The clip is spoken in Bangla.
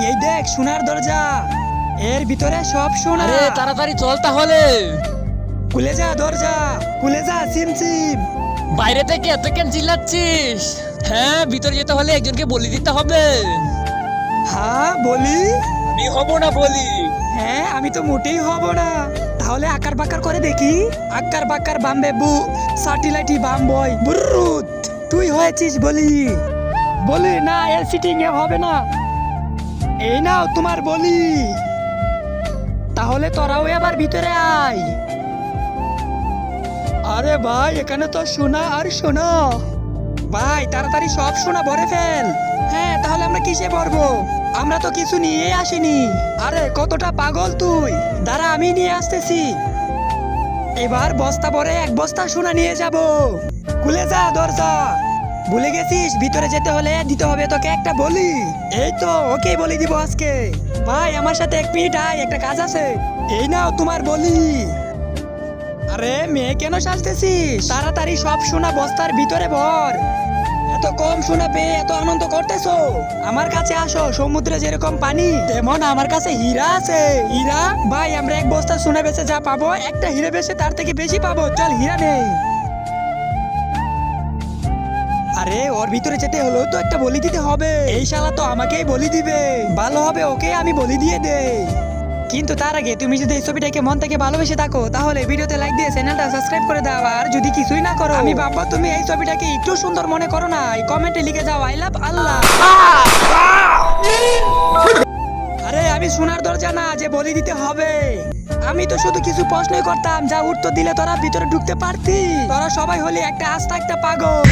এই দেখ সোনার দরজা, এর ভিতরে সব সোনা। আরে তাড়াতাড়ি চল তাহলে। খুলে যা দরজা, খুলে যা সিমসিম। বাইরে থেকে এত কেন চিল্লাচ্ছিস? হ্যাঁ, ভিতরে যেতে হলে একজনকে বলি দিতে হবে। হ্যাঁ বলি। আমি হব না বলি। হ্যাঁ আমি তো মোটেই হব না। তাহলে আকার বাকার করে দেখি। আকার বাকার বাম্বে বু সাটিলাইটি বাম্বয় বুরুত। তুই হয়েছিস বলি। বলি না, এর সিটিং এ হবে না। এই নাও তোমার বলি। তাহলে তোরাও এবার ভিতরে আয়। আরে ভাই এখানে তো সোনা আর সোনা। ভাই তাড়াতাড়ি সব সোনা ভরে ফেল। হ্যাঁ তাহলে আমরা কিসে ভরবো? আমরা তো কিছু নিয়ে আসিনি। আরে কতটা পাগল তুই, দাঁড়া আমি নিয়ে আসতেছি। এবার বস্তা ভরে এক বস্তা সোনা নিয়ে যাব। খুলে যা দরজা। ভুলে গেছিস ভিতরে যেতে হলে দিতে হবে তোকে একটা বলি। এই তো ওকে বলি দিব আজকে। ভাই আমার সাথে 1 মিনিট আয়, একটা কাজ আছে। এই নাও তোমার বলি। আরে মেয়ে কেন সাজতেছিস? তাড়াতাড়ি সব সোনা বস্তার ভিতরে ভর। এত কম সোনা পেয়ে এত আনন্দ করতেছো? আমার কাছে আসো, সমুদ্রে যেরকম পানি তেমন আমার কাছে হীরা আছে। হীরা? ভাই আমরা এক বস্তা সোনা বেচে যা পাবো, একটা হীরা বেচে তার থেকে বেশি পাবো। চল হীরা নেই। আরে ওর ভিতরে যেতে হলো তো একটা বলি দিতে হবে। এই শালা তো আমাকেই বলি দিবে। ভালো হবে ওকে আমি বলি দিয়ে দেই। কিন্তু তার আগে তুমি যদি এই ছবিটাকে মন থেকে ভালোবেসে থাকো তাহলে ভিডিওতে লাইক দিয়ে চ্যানেলটা সাবস্ক্রাইব করে দাও। আর যদি কিছুই না করো, আমি ভাববো তুমি এই ছবিটাকে একটু সুন্দর মনে করো না। এই কমেন্টে লিখে যাও আই লাভ আল্লাহ। আরে আমি সোনার দরজা না যে বলি দিতে হবে। আমি তো শুধু কিছু প্রশ্নই করতাম, যা উত্তর দিলে তোরা ভিতরে ঢুকতে পারতি। তোরা সবাই হলি একটা আস্তা একটা পাগল।